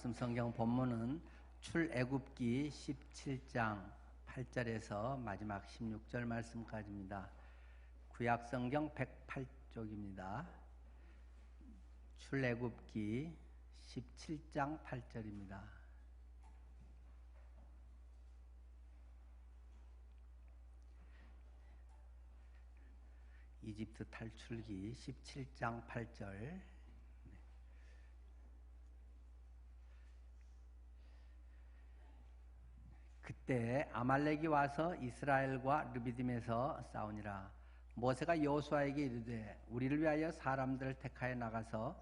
말씀 성경 본문은 출애굽기 17장 8절에서 마지막 16절 말씀까지입니다. 구약 성경 108쪽입니다. 출애굽기 17장 8절입니다. 이집트 탈출기 17장 8절. 그때 아말렉이 와서 이스라엘과 르비딤에서 싸우니라. 모세가 여호수아에게 이르되 우리를 위하여 사람들을 택하여 나가서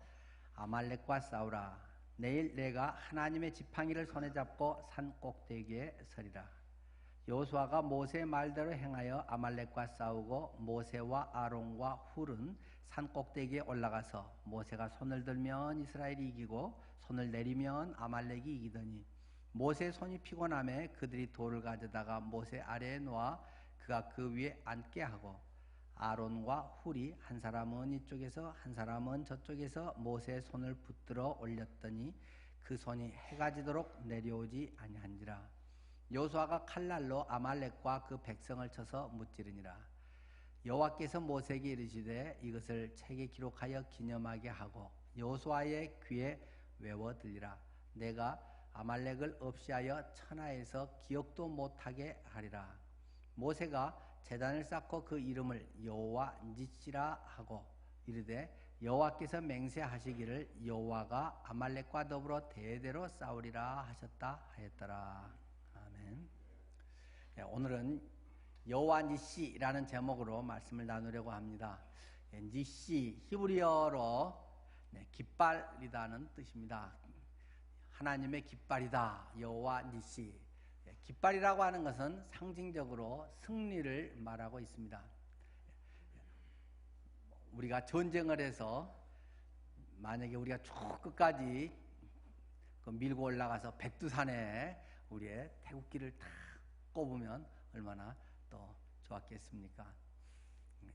아말렉과 싸우라. 내일 내가 하나님의 지팡이를 손에 잡고 산 꼭대기에 서리라. 여호수아가 모세의 말대로 행하여 아말렉과 싸우고 모세와 아론과 훌은 산 꼭대기에 올라가서 모세가 손을 들면 이스라엘이 이기고 손을 내리면 아말렉이 이기더니 모세의 손이 피곤함에 그들이 돌을 가져다가 모세 아래에 놓아 그가 그 위에 앉게 하고 아론과 훌이 한 사람은 이쪽에서 한 사람은 저쪽에서 모세의 손을 붙들어 올렸더니 그 손이 해가 지도록 내려오지 아니한지라. 여호수아가 칼날로 아말렉과 그 백성을 쳐서 무찌르니라. 여호와께서 모세에게 이르시되 이것을 책에 기록하여 기념하게 하고 여호수아의 귀에 외워 들리라. 내가 아말렉을 없이하여 천하에서 기억도 못하게 하리라. 모세가 제단을 쌓고 그 이름을 여호와 니시라 하고 이르되 여호와께서 맹세하시기를 여호와가 아말렉과 더불어 대대로 싸우리라 하셨다 하였더라. 아멘. 오늘은 여호와 니시라는 제목으로 말씀을 나누려고 합니다. 니시 히브리어로 깃발이라는 뜻입니다. 하나님의 깃발이다. 여호와 니시. 깃발이라고 하는 것은 상징적으로 승리를 말하고 있습니다. 우리가 전쟁을 해서 만약에 우리가 쭉 끝까지 밀고 올라가서 백두산에 우리의 태극기를 탁 꼽으면 얼마나 또 좋았겠습니까?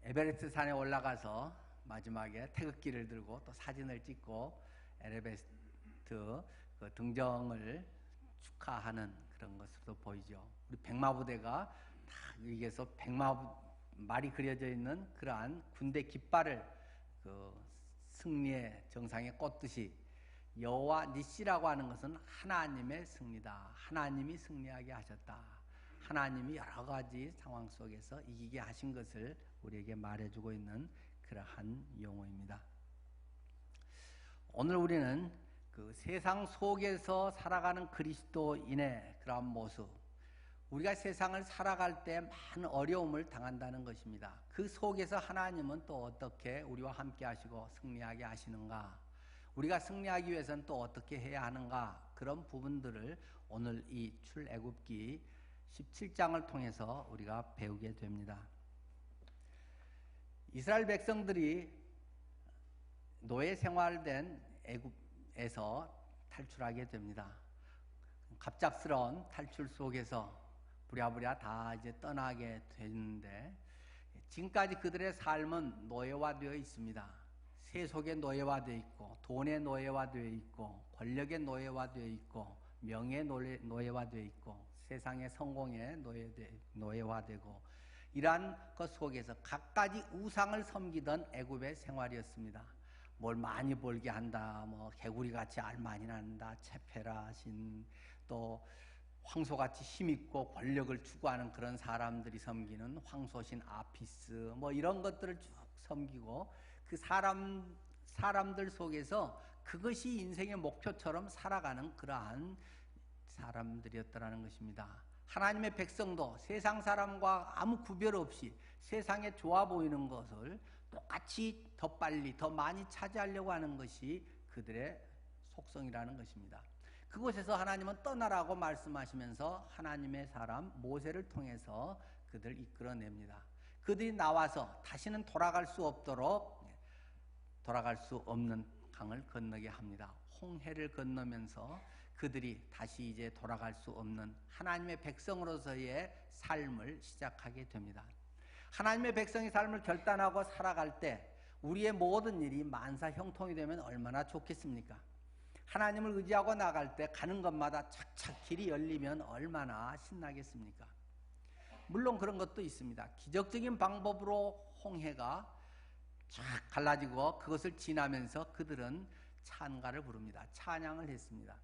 에베레스트 산에 올라가서 마지막에 태극기를 들고 또 사진을 찍고 에베레스트 그 등정을 축하하는 그런 것으로 보이죠. 우리 백마부대가 다 여기에서 백마말이 그려져 있는 그러한 군대 깃발을 그 승리의 정상에 꽂듯이 여호와 니시라고 하는 것은 하나님의 승리다. 하나님이 승리하게 하셨다. 하나님이 여러 가지 상황 속에서 이기게 하신 것을 우리에게 말해주고 있는 그러한 용어입니다. 오늘 우리는 그 세상 속에서 살아가는 그리스도인의 그런 모습, 우리가 세상을 살아갈 때 많은 어려움을 당한다는 것입니다. 그 속에서 하나님은 또 어떻게 우리와 함께 하시고 승리하게 하시는가, 우리가 승리하기 위해서는 또 어떻게 해야 하는가, 그런 부분들을 오늘 이 출애굽기 17장을 통해서 우리가 배우게 됩니다. 이스라엘 백성들이 노예 생활된 애굽에서 탈출하게 됩니다. 갑작스러운 탈출 속에서 부랴부랴 다 이제 떠나게 됐는데 지금까지 그들의 삶은 노예화되어 있습니다. 세속의 노예화되어 있고 돈의 노예화되어 있고 권력의 노예화되어 있고 명예의 노예화되어 있고 세상의 성공에 노예화되고 이러한 것 속에서 각가지 우상을 섬기던 애굽의 생활이었습니다. 뭘 많이 벌게 한다, 뭐 개구리같이 알 많이 낳는다, 체페라 신, 또 황소같이 힘있고 권력을 추구하는 그런 사람들이 섬기는 황소신 아피스, 뭐 이런 것들을 쭉 섬기고 그 사람들 속에서 그것이 인생의 목표처럼 살아가는 그러한 사람들이었다라는 것입니다. 하나님의 백성도 세상 사람과 아무 구별 없이 세상에 좋아 보이는 것을 똑같이 더 빨리 더 많이 차지하려고 하는 것이 그들의 속성이라는 것입니다. 그곳에서 하나님은 떠나라고 말씀하시면서 하나님의 사람 모세를 통해서 그들을 이끌어냅니다. 그들이 나와서 다시는 돌아갈 수 없는 강을 건너게 합니다. 홍해를 건너면서 그들이 다시 이제 돌아갈 수 없는 하나님의 백성으로서의 삶을 시작하게 됩니다. 하나님의 백성의 삶을 결단하고 살아갈 때 우리의 모든 일이 만사 형통이 되면 얼마나 좋겠습니까? 하나님을 의지하고 나갈 때 가는 곳마다 착착 길이 열리면 얼마나 신나겠습니까? 물론 그런 것도 있습니다. 기적적인 방법으로 홍해가 쫙 갈라지고 그것을 지나면서 그들은 찬가를 부릅니다. 찬양을 했습니다.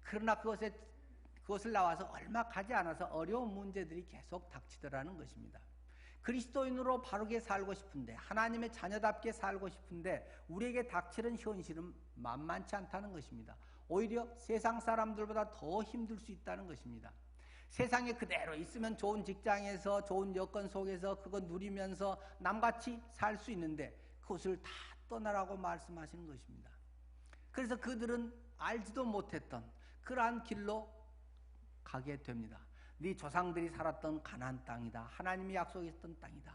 그러나 그것을 나와서 얼마 가지 않아서 어려운 문제들이 계속 닥치더라는 것입니다. 그리스도인으로 바르게 살고 싶은데, 하나님의 자녀답게 살고 싶은데 우리에게 닥치는 현실은 만만치 않다는 것입니다. 오히려 세상 사람들보다 더 힘들 수 있다는 것입니다. 세상에 그대로 있으면 좋은 직장에서 좋은 여건 속에서 그거 누리면서 남같이 살 수 있는데 그것을 다 떠나라고 말씀하시는 것입니다. 그래서 그들은 알지도 못했던 그러한 길로 가게 됩니다. 네 조상들이 살았던 가나안 땅이다. 하나님이 약속했던 땅이다.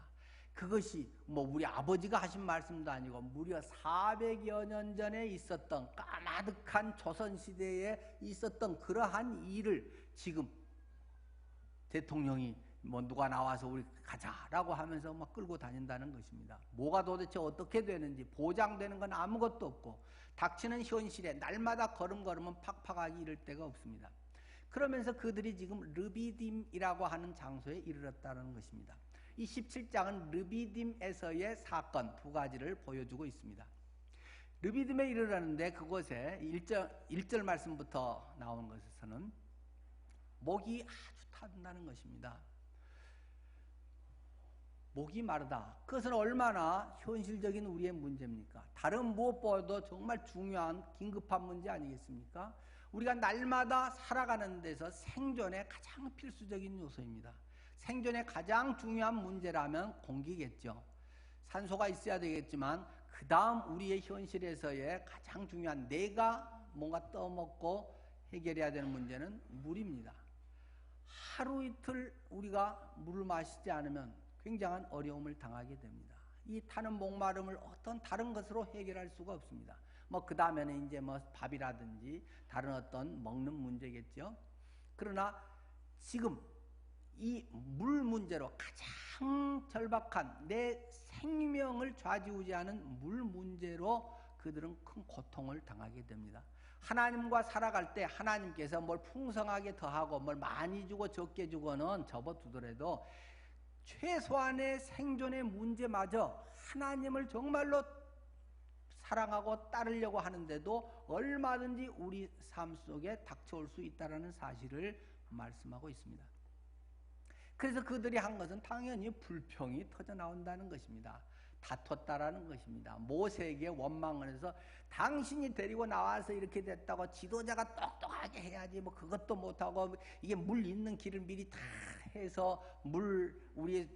그것이 우리 아버지가 하신 말씀도 아니고 무려 400여 년 전에 있었던 까마득한 조선시대에 있었던 그러한 일을 지금 대통령이 누가 나와서 우리 가자라고 하면서 막 끌고 다닌다는 것입니다. 뭐가 도대체 어떻게 되는지 보장되는 건 아무것도 없고 닥치는 현실에 날마다 걸음걸음은 팍팍하기 이를 데가 없습니다. 그러면서 그들이 지금 르비딤이라고 하는 장소에 이르렀다는 것입니다. 이 17장은 르비딤에서의 사건 두 가지를 보여주고 있습니다. 르비딤에 이르렀는데 그곳에 1절 말씀부터 나오는 것에서는 목이 아주 타든다는 것입니다. 목이 마르다. 그것은 얼마나 현실적인 우리의 문제입니까? 다른 무엇보다도 정말 중요한 긴급한 문제 아니겠습니까? 우리가 날마다 살아가는 데서 생존의 가장 필수적인 요소입니다. 생존의 가장 중요한 문제라면 공기겠죠. 산소가 있어야 되겠지만 그 다음 우리의 현실에서의 가장 중요한 내가 뭔가 떠먹고 해결해야 되는 문제는 물입니다. 하루 이틀 우리가 물을 마시지 않으면 굉장한 어려움을 당하게 됩니다. 이 타는 목마름을 어떤 다른 것으로 해결할 수가 없습니다. 그 다음에는 이제 밥이라든지 다른 어떤 먹는 문제겠죠. 그러나 지금 이 물 문제로 가장 절박한 내 생명을 좌지우지하는 물 문제로 그들은 큰 고통을 당하게 됩니다. 하나님과 살아갈 때 하나님께서 뭘 풍성하게 더하고 뭘 많이 주고 적게 주고는 접어두더라도 최소한의 생존의 문제마저 하나님을 정말로 사랑하고 따르려고 하는데도 얼마든지 우리 삶 속에 닥쳐올 수 있다는 사실을 말씀하고 있습니다. 그래서 그들이 한 것은 당연히 불평이 터져나온다는 것입니다. 다퉜다라는 것입니다. 모세에게 원망을 해서 당신이 데리고 나와서 이렇게 됐다고 지도자가 똑똑하게 해야지 그것도 못하고 이게 물 있는 길을 미리 다 해서 우리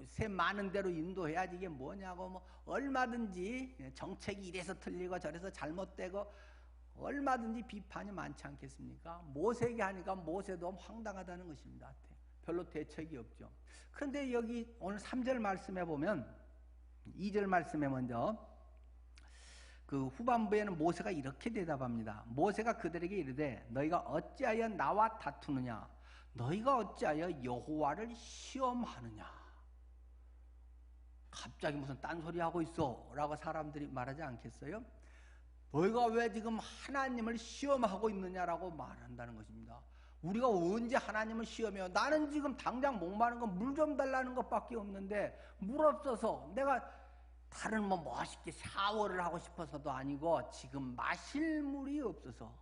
새 많은 대로 인도해야지 이게 뭐냐고 얼마든지 정책이 이래서 틀리고 저래서 잘못되고 얼마든지 비판이 많지 않겠습니까? 모세에게 하니까 모세도 황당하다는 것입니다. 별로 대책이 없죠. 그런데 여기 오늘 3절 말씀에 보면 2절 말씀에 먼저 그 후반부에는 모세가 이렇게 대답합니다. 모세가 그들에게 이르되 너희가 어찌하여 나와 다투느냐? 너희가 어찌하여 여호와를 시험하느냐? 갑자기 무슨 딴소리 하고 있어 라고 사람들이 말하지 않겠어요? 너희가 왜 지금 하나님을 시험하고 있느냐라고 말한다는 것입니다. 우리가 언제 하나님을 시험해요? 나는 지금 당장 목마른 건 물 좀 달라는 것밖에 없는데 물 없어서 내가 다른 멋있게 샤워를 하고 싶어서도 아니고 지금 마실 물이 없어서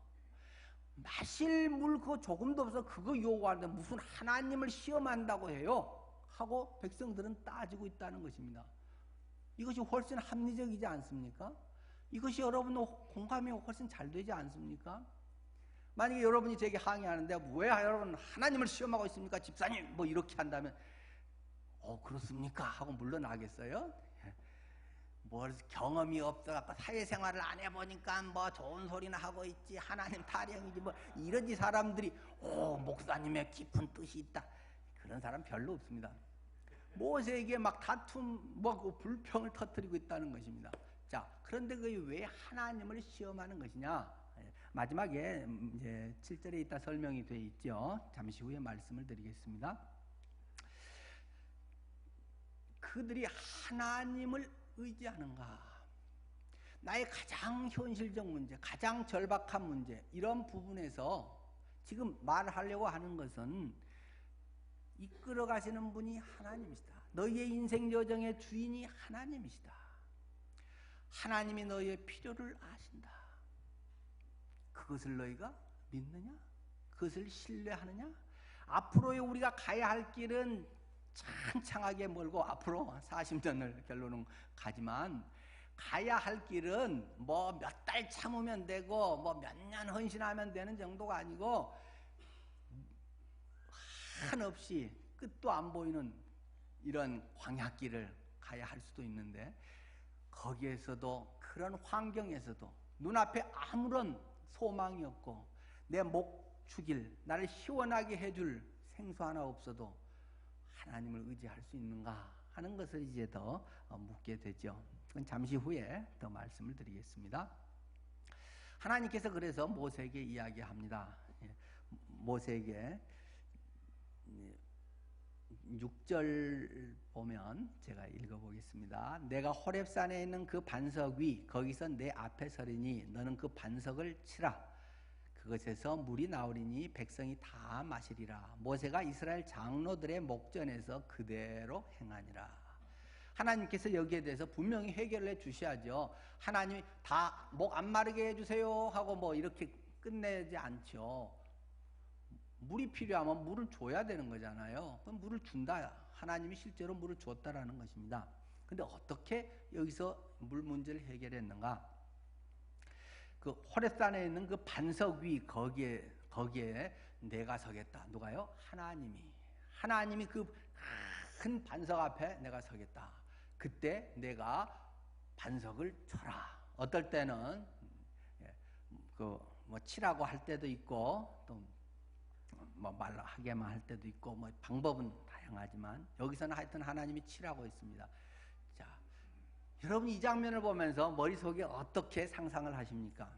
마실 물 그거 조금도 없어서 그거 요구하는데 무슨 하나님을 시험한다고 해요? 하고 백성들은 따지고 있다는 것입니다. 이것이 훨씬 합리적이지 않습니까? 이것이 여러분 공감이 훨씬 잘 되지 않습니까? 만약에 여러분이 제게 항의하는데 왜 여러분 하나님을 시험하고 있습니까? 집사님 이렇게 한다면 그렇습니까? 하고 물러나겠어요? 경험이 없어갖고 사회생활을 안 해보니까 좋은 소리나 하고 있지 하나님 타령이지 이러지 사람들이 목사님의 깊은 뜻이 있다 그런 사람 별로 없습니다. 모세에게 다툼 불평을 터뜨리고 있다는 것입니다. 자, 그런데 그게 왜 하나님을 시험하는 것이냐? 마지막에 이제 7절에 있다 설명이 되어 있죠. 잠시 후에 말씀을 드리겠습니다. 그들이 하나님을 의지하는가? 나의 가장 현실적 문제, 가장 절박한 문제, 이런 부분에서 지금 말하려고 하는 것은 이끌어 가시는 분이 하나님이시다. 너희의 인생 여정의 주인이 하나님이시다. 하나님이 너희의 필요를 아신다. 그것을 너희가 믿느냐? 그것을 신뢰하느냐? 앞으로의 우리가 가야 할 길은 창창하게 멀고 앞으로 40년을 결론은 가지만 가야 할 길은 뭐 몇 달 참으면 되고 뭐 몇 년 헌신하면 되는 정도가 아니고 한없이 끝도 안 보이는 이런 광야길을 가야 할 수도 있는데 거기에서도 그런 환경에서도 눈앞에 아무런 소망이 없고 내 목 축일 나를 시원하게 해줄 생수 하나 없어도 하나님을 의지할 수 있는가 하는 것을 이제 더 묻게 되죠. 그건 잠시 후에 더 말씀을 드리겠습니다. 하나님께서 그래서 모세에게 이야기합니다. 모세에게 6절 보면 제가 읽어보겠습니다. 내가 호렙산에 있는 그 반석 위 거기서 내 앞에 서리니 너는 그 반석을 치라. 그것에서 물이 나오리니 백성이 다 마시리라. 모세가 이스라엘 장로들의 목전에서 그대로 행하니라. 하나님께서 여기에 대해서 분명히 해결해 주셔야죠. 하나님이 다 목 안 마르게 해주세요 하고 뭐 이렇게 끝내지 않죠. 물이 필요하면 물을 줘야 되는 거잖아요. 그럼 물을 준다. 하나님이 실제로 물을 줬다라는 것입니다. 근데 어떻게 여기서 물 문제를 해결했는가? 그 호렙산에 있는 그 반석 위 거기에 내가 서겠다. 누가요? 하나님이 그 큰 반석 앞에 내가 서겠다. 그때 내가 반석을 쳐라. 어떨 때는 뭐 치라고 할 때도 있고 또 뭐 말로 하게만 할 때도 있고 뭐 방법은 다양하지만 여기서는 하여튼 하나님이 치라고 했습니다. 자, 여러분 이 장면을 보면서 머릿속에 어떻게 상상을 하십니까?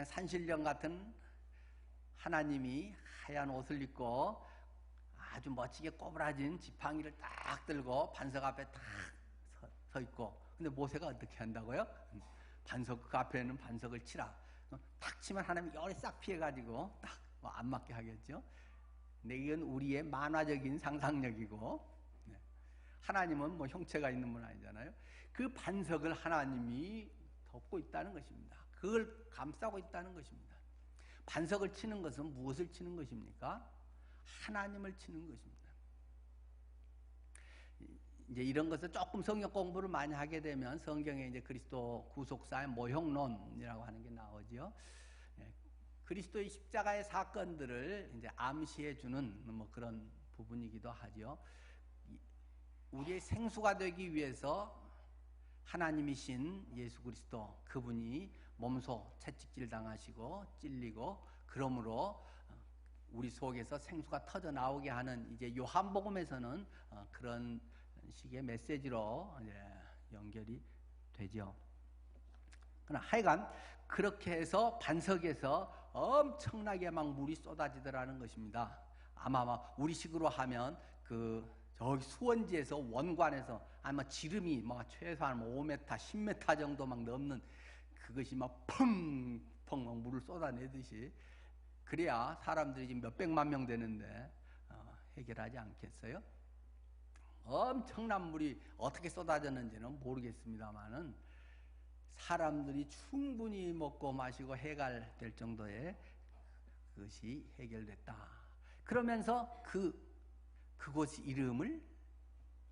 산신령 같은 하나님이 하얀 옷을 입고 아주 멋지게 꼬부라진 지팡이를 딱 들고 반석 앞에 딱 서 있고 근데 모세가 어떻게 한다고요? 반석 그 앞에는 반석을 치라. 탁 치면 하나님이 열이 싹 피해가지고 딱 안 맞게 하겠죠. 근데 이건 우리의 만화적인 상상력이고 하나님은 뭐 형체가 있는 분 아니잖아요. 그 반석을 하나님이 덮고 있다는 것입니다. 그걸 감싸고 있다는 것입니다. 반석을 치는 것은 무엇을 치는 것입니까? 하나님을 치는 것입니다. 이제 이런 것을 조금 성경 공부를 많이 하게 되면 성경에 이제 그리스도 구속사의 모형론이라고 하는 게 나오죠. 그리스도의 십자가의 사건들을 이제 암시해 주는 뭐 그런 부분이기도 하죠. 우리의 생수가 되기 위해서 하나님이신 예수 그리스도 그분이 몸소 채찍질 당하시고 찔리고 그러므로 우리 속에서 생수가 터져 나오게 하는 이제 요한복음에서는 그런 식의 메시지로 이제 연결이 되죠. 그러나 하여간 그렇게 해서 반석에서 엄청나게 막 물이 쏟아지더라는 것입니다. 아마 우리식으로 하면 저기 수원지에서 원관에서 아마 지름이 막 최소한 5m, 10m 정도 막 넘는 그것이 막 펑펑 막 물을 쏟아내듯이 그래야 사람들이 지금 몇백만 명 되는데 해결하지 않겠어요? 엄청난 물이 어떻게 쏟아졌는지는 모르겠습니다만은 사람들이 충분히 먹고 마시고 해갈될 정도의 그것이 해결됐다. 그러면서 그곳 이름을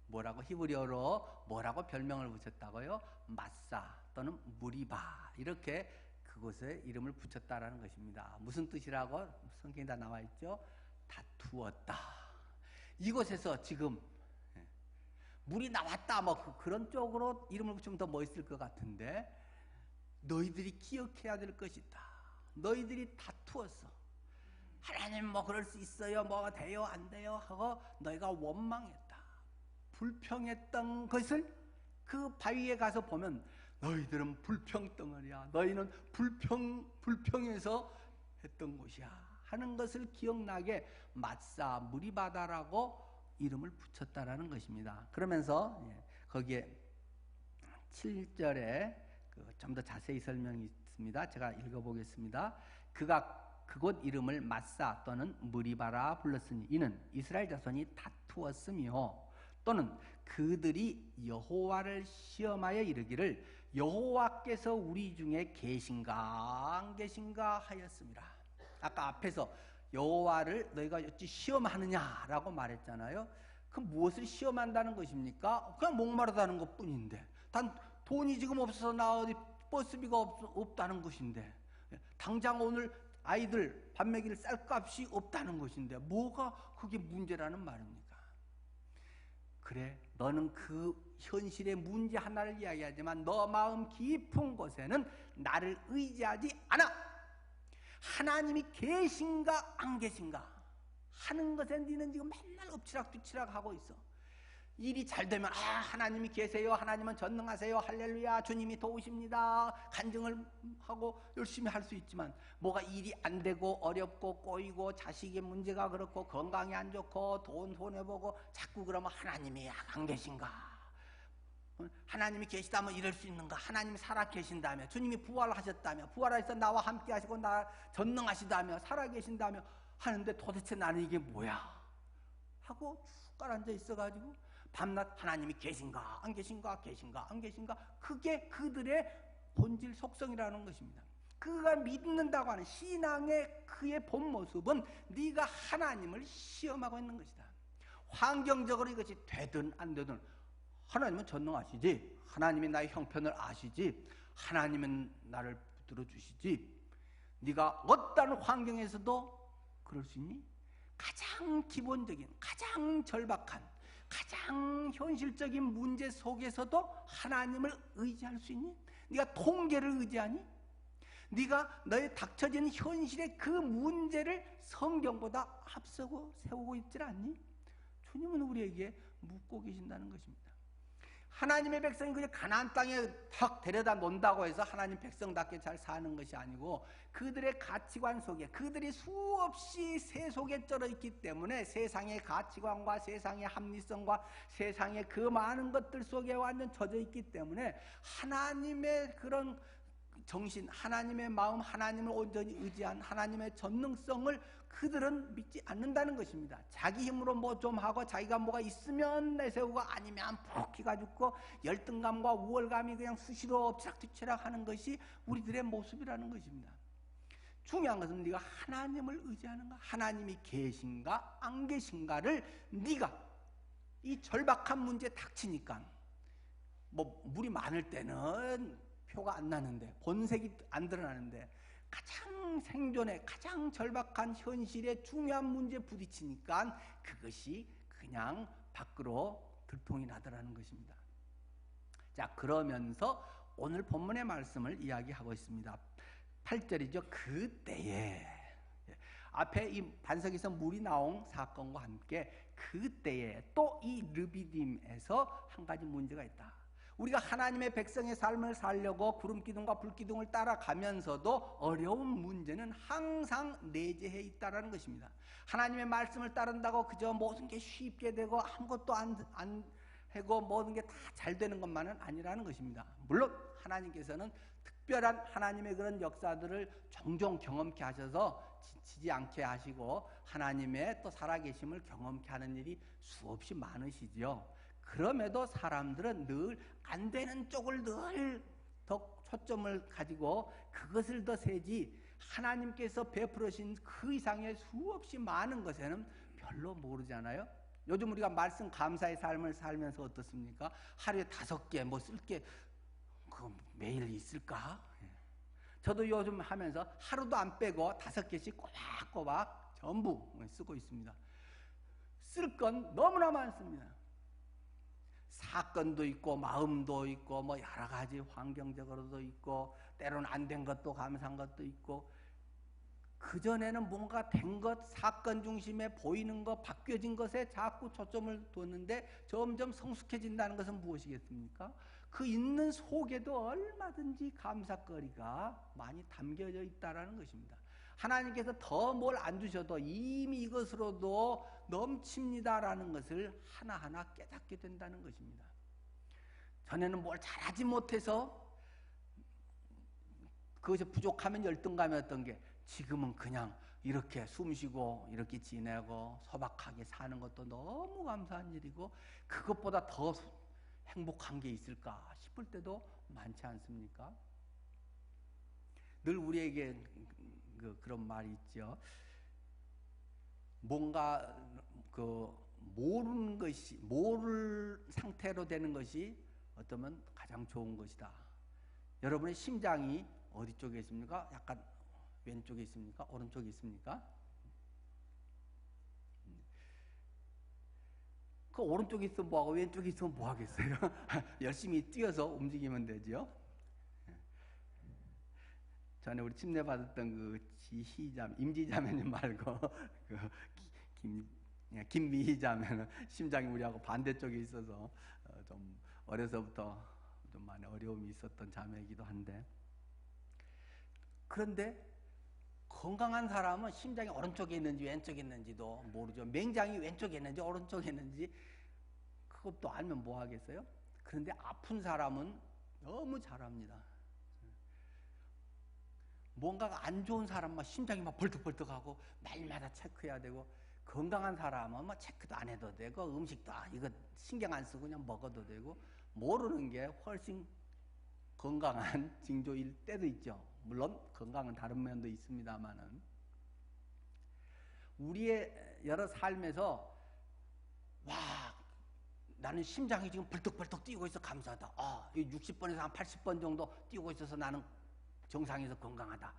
뭐라고 히브리어로 뭐라고 별명을 붙였다고요? 마사 또는 무리바 이렇게 그곳에 이름을 붙였다라는 것입니다. 무슨 뜻이라고 성경에 다 나와 있죠? 다투었다. 이곳에서 지금 물이 나왔다 뭐 그런 쪽으로 이름을 붙이면 더 멋있을 것 같은데 너희들이 기억해야 될 것이다. 너희들이 다투었어. 하나님 뭐 그럴 수 있어요. 뭐 돼요 안 돼요 하고 너희가 원망했다. 불평했던 것을 그 바위에 가서 보면 너희들은 불평덩어리야. 너희는 불평해서 했던 것이야 하는 것을 기억나게 마사 무리바다라고 이름을 붙였다라는 것입니다. 그러면서 거기에 7절에 좀 더 자세히 설명이 있습니다. 제가 읽어보겠습니다. 그가 그곳 이름을 마사 또는 무리바라 불렀으니 이는 이스라엘 자손이 다투었으며 또는 그들이 여호와를 시험하여 이르기를 여호와께서 우리 중에 계신가 안 계신가 하였습니다. 아까 앞에서 여호와를 너희가 어찌 시험하느냐라고 말했잖아요. 그 무엇을 시험한다는 것입니까? 그냥 목마르다는 것뿐인데, 단 돈이 지금 없어서 나 어디 버스비가 없다는 것인데, 당장 오늘 아이들 밥 먹일 쌀값이 없다는 것인데 뭐가 그게 문제라는 말입니까? 그래, 너는 그 현실의 문제 하나를 이야기하지만 너 마음 깊은 곳에는 나를 의지하지 않아. 하나님이 계신가 안 계신가 하는 것에 너는 지금 맨날 엎치락뒤치락 하고 있어. 일이 잘 되면 하나님이 계세요, 하나님은 전능하세요, 할렐루야, 주님이 도우십니다, 간증을 하고 열심히 할 수 있지만 뭐가 일이 안 되고 어렵고 꼬이고 자식의 문제가 그렇고 건강이 안 좋고 돈 손해보고 자꾸 그러면 하나님이 안 계신가, 하나님이 계시다면 이럴 수 있는가, 하나님이 살아 계신다며, 주님이 부활하셨다며, 부활하셔서 나와 함께 하시고 나 전능하시다며, 살아 계신다며 하는데 도대체 나는 이게 뭐야 하고 쭉 깔아앉아 있어가지고 밤낮 하나님이 계신가 안 계신가, 계신가 안 계신가, 그게 그들의 본질 속성이라는 것입니다. 그가 믿는다고 하는 신앙의 그의 본 모습은 네가 하나님을 시험하고 있는 것이다. 환경적으로 이것이 되든 안 되든 하나님은 전능하시지, 하나님이 나의 형편을 아시지, 하나님은 나를 붙들어 주시지. 네가 어떤 환경에서도 그럴 수 있니? 가장 기본적인, 가장 절박한, 가장 현실적인 문제 속에서도 하나님을 의지할 수 있니? 네가 통계를 의지하니? 네가 너의 닥쳐진 현실의 그 문제를 성경보다 앞서고 세우고 있질 않니? 주님은 우리에게 묻고 계신다는 것입니다. 하나님의 백성이 그냥 가나안 땅에 탁 데려다 놓는다고 해서 하나님 백성답게 잘 사는 것이 아니고 그들의 가치관 속에, 그들이 수없이 새 속에 쩔어 있기 때문에 세상의 가치관과 세상의 합리성과 세상의 그 많은 것들 속에 완전 젖어 있기 때문에 하나님의 그런 정신, 하나님의 마음, 하나님을 온전히 의지한 하나님의 전능성을 그들은 믿지 않는다는 것입니다. 자기 힘으로 뭐 좀 하고 자기가 뭐가 있으면 내세우고 아니면 푹 기가 죽고 열등감과 우월감이 그냥 수시로 엎치락뒤치락 하는 것이 우리들의 모습이라는 것입니다. 중요한 것은 네가 하나님을 의지하는가, 하나님이 계신가 안 계신가를 네가 이 절박한 문제에 닥치니까, 뭐 물이 많을 때는 표가 안 나는데, 본색이 안 드러나는데 가장 생존에 가장 절박한 현실에 중요한 문제에 부딪히니까 그것이 그냥 밖으로 들통이 나더라는 것입니다. 자, 그러면서 오늘 본문의 말씀을 이야기하고 있습니다. 8절이죠. 그때에, 앞에 이 반석에서 물이 나온 사건과 함께 그때에 또 이 르비딤에서 한 가지 문제가 있다. 우리가 하나님의 백성의 삶을 살려고 구름기둥과 불기둥을 따라가면서도 어려운 문제는 항상 내재해 있다는 것입니다. 하나님의 말씀을 따른다고 그저 모든 게 쉽게 되고 아무것도 안 하고 모든 게 다 잘 되는 것만은 아니라는 것입니다. 물론 하나님께서는 특별한 하나님의 그런 역사들을 종종 경험케 하셔서 지치지 않게 하시고 하나님의 또 살아계심을 경험케 하는 일이 수없이 많으시지요. 그럼에도 사람들은 늘 안 되는 쪽을 늘 더 초점을 가지고 그것을 더 세지 하나님께서 베풀으신 그 이상의 수없이 많은 것에는 별로 모르잖아요. 요즘 우리가 말씀 감사의 삶을 살면서 어떻습니까? 하루에 5개 뭐 쓸 게 그 매일 있을까? 저도 요즘 하면서 하루도 안 빼고 5개씩 꼬박꼬박 전부 쓰고 있습니다. 쓸 건 너무나 많습니다. 사건도 있고 마음도 있고 뭐 여러 가지 환경적으로도 있고 때로는 안 된 것도 감사한 것도 있고, 그전에는 뭔가 된 것, 사건 중심에 보이는 것, 바뀌어진 것에 자꾸 초점을 뒀는데 점점 성숙해진다는 것은 무엇이겠습니까? 그 있는 속에도 얼마든지 감사거리가 많이 담겨져 있다는 것입니다. 하나님께서 더 뭘 안 주셔도 이미 이것으로도 넘칩니다라는 것을 하나하나 깨닫게 된다는 것입니다. 전에는 뭘 잘하지 못해서 그것이 부족하면 열등감이었던 게 지금은 그냥 이렇게 숨쉬고 이렇게 지내고 소박하게 사는 것도 너무 감사한 일이고 그것보다 더 행복한 게 있을까 싶을 때도 많지 않습니까? 늘 우리에게 그런 말이 있죠. 뭔가 모르는 것이, 모를 상태로 되는 것이 어쩌면 가장 좋은 것이다. 여러분의 심장이 어디 쪽에 있습니까? 약간 왼쪽에 있습니까? 오른쪽에 있습니까? 그 오른쪽에 있으면 뭐하고 왼쪽에 있으면 뭐하겠어요? 열심히 뛰어서 움직이면 되죠. 전에 우리 침례 받았던 그 지희자매, 임지자매님 말고 김미희자매는 심장이 우리하고 반대쪽에 있어서 좀 어려서부터 좀 많이 어려움이 있었던 자매이기도 한데, 그런데 건강한 사람은 심장이 오른쪽에 있는지 왼쪽에 있는지도 모르죠. 맹장이 왼쪽에 있는지 오른쪽에 있는지 그것도 알면 뭐 하겠어요? 그런데 아픈 사람은 너무 잘합니다. 뭔가가 안 좋은 사람만 심장이 막 벌떡벌떡하고 날마다 체크해야 되고, 건강한 사람은 뭐 체크도 안 해도 되고 음식도 이거 신경 안 쓰고 그냥 먹어도 되고, 모르는 게 훨씬 건강한 징조일 때도 있죠. 물론 건강은 다른 면도 있습니다만은, 우리의 여러 삶에서 와, 나는 심장이 지금 벌떡벌떡 뛰고 있어 감사하다. 60번에서 한 80번 정도 뛰고 있어서 나는 정상에서 건강하다.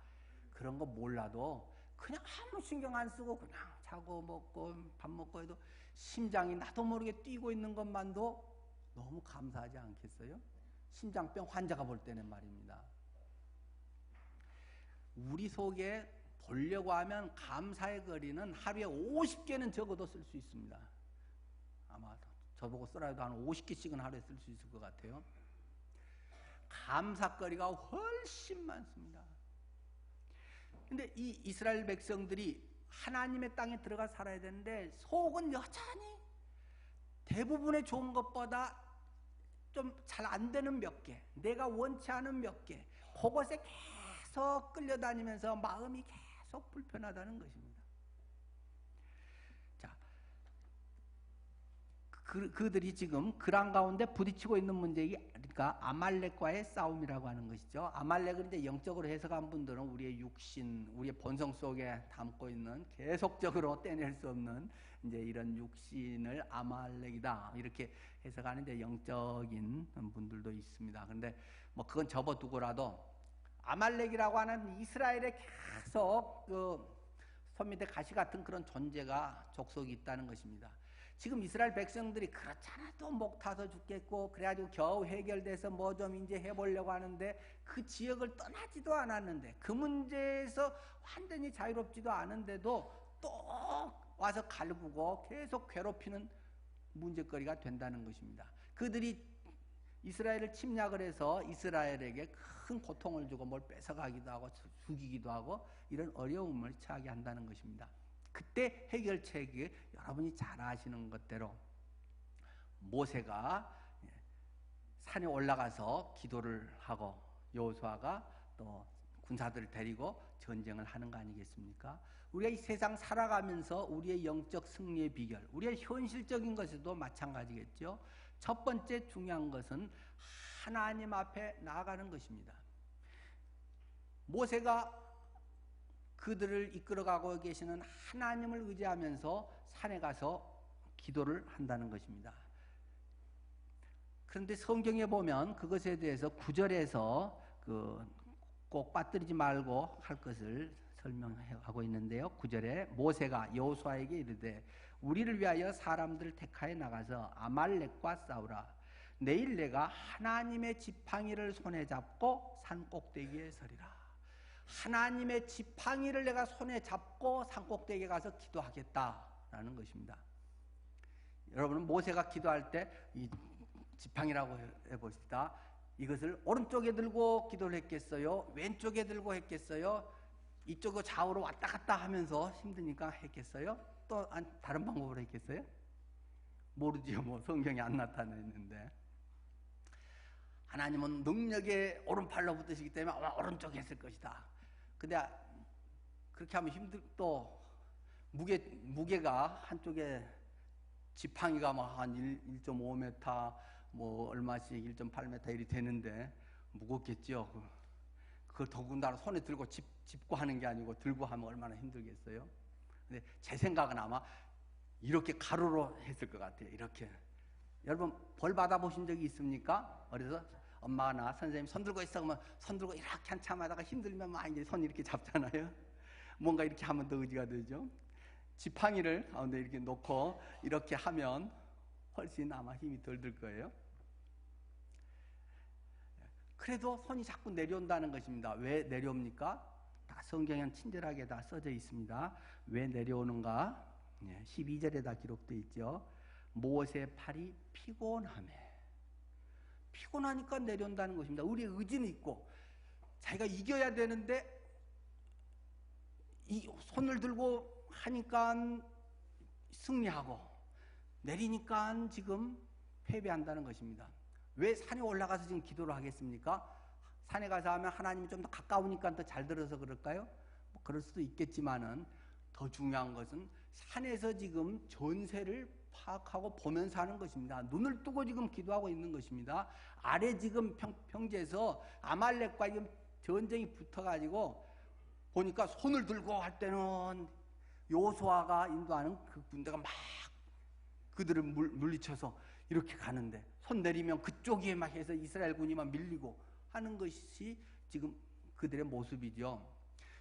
그런 거 몰라도 그냥 아무 신경 안 쓰고 그냥 자고 먹고 밥 먹고 해도 심장이 나도 모르게 뛰고 있는 것만도 너무 감사하지 않겠어요? 심장병 환자가 볼 때는 말입니다. 우리 속에 보려고 하면 감사의 거리는 하루에 50개는 적어도 쓸 수 있습니다. 아마 저보고 쓰라도 한 50개씩은 하루에 쓸 수 있을 것 같아요. 감사거리가 훨씬 많습니다. 근데 이 이스라엘 백성들이 하나님의 땅에 들어가 살아야 되는데 속은 여전히 대부분의 좋은 것보다 좀 잘 안 되는 몇 개, 내가 원치 않은 몇 개, 그것에 계속 끌려다니면서 마음이 계속 불편하다는 것입니다. 자, 그들이 지금 그랑 가운데 부딪히고 있는 문제가 아말렉과의 싸움이라고 하는 것이죠. 아말렉을 이제 영적으로 해석한 분들은 우리의 육신, 우리의 본성 속에 담고 있는 계속적으로 떼낼 수 없는 이제 이런 육신을 아말렉이다 이렇게 해석하는 이제 영적인 분들도 있습니다. 그런데 뭐 그건 접어두고라도 아말렉이라고 하는 이스라엘에 계속 손 밑에 가시 같은 그런 존재가 족속이 있다는 것입니다. 지금 이스라엘 백성들이 그렇잖아 또 목 타서 죽겠고 그래가지고 겨우 해결돼서 뭐 좀 이제 해보려고 하는데 그 지역을 떠나지도 않았는데, 그 문제에서 완전히 자유롭지도 않은데도 또 와서 갈구고 계속 괴롭히는 문제거리가 된다는 것입니다. 그들이 이스라엘을 침략을 해서 이스라엘에게 큰 고통을 주고 뭘 뺏어가기도 하고 죽이기도 하고 이런 어려움을 처하게 한다는 것입니다. 그때 해결책이 여러분이 잘 아시는 것대로 모세가 산에 올라가서 기도를 하고 여호수아가 또 군사들을 데리고 전쟁을 하는 거 아니겠습니까? 우리가 이 세상 살아가면서 우리의 영적 승리의 비결, 우리의 현실적인 것에도 마찬가지겠죠. 첫 번째 중요한 것은 하나님 앞에 나아가는 것입니다. 모세가 그들을 이끌어가고 계시는 하나님을 의지하면서 산에 가서 기도를 한다는 것입니다. 그런데 성경에 보면 그것에 대해서 9절에서 꼭 빠뜨리지 말고 할 것을 설명하고 있는데요. 9절에 모세가 여호수아에게 이르되 우리를 위하여 사람들을 택하여 나가서 아말렉과 싸우라. 내일 내가 하나님의 지팡이를 손에 잡고 산 꼭대기에 서리라. 하나님의 지팡이를 내가 손에 잡고 산 꼭대기에 가서 기도하겠다라는 것입니다. 여러분은 모세가 기도할 때 이 지팡이라고 해봅시다. 이것을 오른쪽에 들고 기도를 했겠어요? 왼쪽에 들고 했겠어요? 이쪽으로 좌우로 왔다 갔다 하면서 힘드니까 했겠어요? 또 다른 방법으로 했겠어요? 모르지요. 뭐 성경에 안 나타나 있는데. 하나님은 능력의 오른팔로 붙으시기 때문에 아마 오른쪽에 있을 것이다. 근데 그렇게 하면 또 무게가 한쪽에 지팡이가 뭐 한 1.5m 뭐 얼마씩 1.8m 이렇게 되는데 무겁겠죠. 그걸 더군다나 손에 들고 짚고 하는 게 아니고 들고 하면 얼마나 힘들겠어요. 근데 제 생각은 아마 이렇게 가로로 했을 것 같아요. 이렇게. 여러분 벌 받아보신 적이 있습니까? 그래서 엄마가 나 선생님 손 들고 있어 그러면 손 들고 이렇게 한참 하다가 힘들면 막 이제 손 이렇게 잡잖아요. 뭔가 이렇게 하면 더 의지가 되죠. 지팡이를 가운데 이렇게 놓고 이렇게 하면 훨씬 아마 힘이 덜 들 거예요. 그래도 손이 자꾸 내려온다는 것입니다. 왜 내려옵니까? 다 성경에는 친절하게 다 써져 있습니다. 왜 내려오는가? 12절에 다 기록되어 있죠. 모세 팔이 피곤하니까 내려온다는 것입니다. 우리의 의지는 있고 자기가 이겨야 되는데 이 손을 들고 하니까 승리하고 내리니까 지금 패배한다는 것입니다. 왜 산에 올라가서 지금 기도를 하겠습니까? 산에 가서 하면 하나님이 좀 더 가까우니까 더 잘 들어서 그럴까요? 뭐 그럴 수도 있겠지만은 더 중요한 것은 산에서 지금 전세를 파악하고 보면서 하는 것입니다. 눈을 뜨고 지금 기도하고 있는 것입니다. 아래 지금 평지에서 아말렉과 지금 전쟁이 붙어가지고 보니까 손을 들고 할 때는 여호수아가 인도하는 그 군대가 막 그들을 물리쳐서 이렇게 가는데 손 내리면 그쪽에 막 해서 이스라엘 군이 막 밀리고 하는 것이 지금 그들의 모습이죠.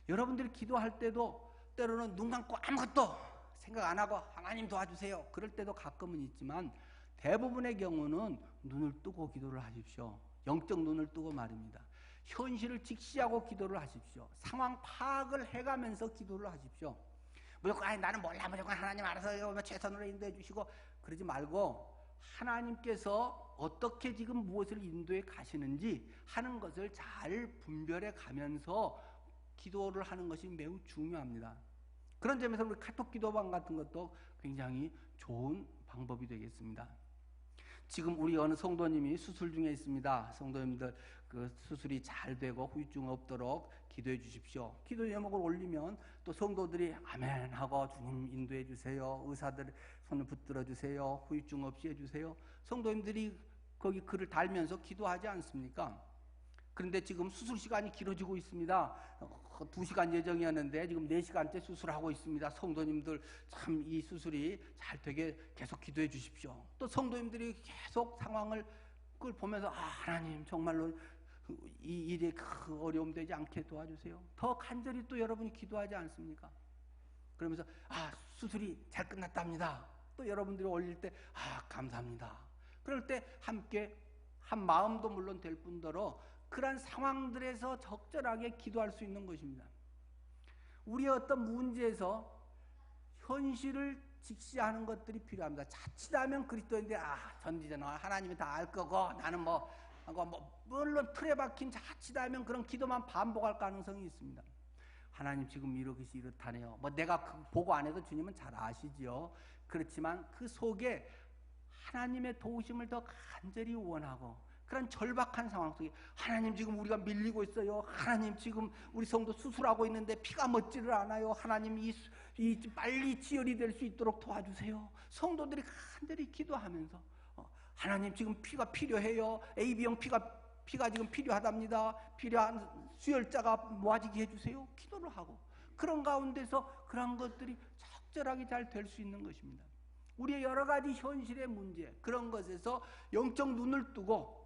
여러분들이 기도할 때도 때로는 눈 감고 아무것도 생각 안 하고 하나님 도와주세요. 그럴 때도 가끔은 있지만 대부분의 경우는 눈을 뜨고 기도를 하십시오. 영적 눈을 뜨고 말입니다. 현실을 직시하고 기도를 하십시오. 상황 파악을 해가면서 기도를 하십시오. 무조건 나는 몰라 무조건 하나님 알아서 최선으로 인도해 주시고 그러지 말고 하나님께서 어떻게 지금 무엇을 인도해 가시는지 하는 것을 잘 분별해 가면서 기도를 하는 것이 매우 중요합니다. 그런 점에서 우리 카톡 기도방 같은 것도 굉장히 좋은 방법이 되겠습니다. 지금 우리 어느 성도님이 수술 중에 있습니다. 성도님들 그 수술이 잘 되고 후유증 없도록 기도해 주십시오. 기도 제목을 올리면 또 성도들이 아멘 하고 주님 인도해 주세요. 의사들 손을 붙들어 주세요. 후유증 없이 해주세요. 성도님들이 거기 글을 달면서 기도하지 않습니까? 그런데 지금 수술 시간이 길어지고 있습니다. 2시간 예정이었는데 지금 4시간째 수술하고 있습니다. 성도님들 참 이 수술이 잘 되게 계속 기도해 주십시오. 또 성도님들이 계속 상황을 그걸 보면서 하나님 정말로 이 일에 그 어려움 되지 않게 도와주세요. 더 간절히 또 여러분이 기도하지 않습니까? 그러면서 수술이 잘 끝났답니다. 또 여러분들이 올릴 때 감사합니다. 그럴 때 함께 한 마음도 물론 될 뿐더러 그러한 상황들에서 적절하게 기도할 수 있는 것입니다. 우리의 어떤 문제에서 현실을 직시하는 것들이 필요합니다. 자칫하면 그리스도인데 전지전능 하나님이 다 알 거고 나는 물론 틀에 박힌 자칫하면 그런 기도만 반복할 가능성이 있습니다. 하나님 지금 이렇듯이 이렇다네요. 내가 보고 안 해도 주님은 잘 아시지요. 그렇지만 그 속에 하나님의 도우심을 더 간절히 원하고 그런 절박한 상황 속에 하나님 지금 우리가 밀리고 있어요. 하나님 지금 우리 성도 수술하고 있는데 피가 멎지를 않아요. 하나님 이 빨리 지혈이 될 수 있도록 도와주세요. 성도들이 간절히 기도하면서 하나님 지금 피가 필요해요. AB형 피가 지금 필요하답니다. 필요한 수혈자가 모아지게 해주세요. 기도를 하고 그런 가운데서 그런 것들이 적절하게 잘 될 수 있는 것입니다. 우리의 여러 가지 현실의 문제 그런 것에서 영적 눈을 뜨고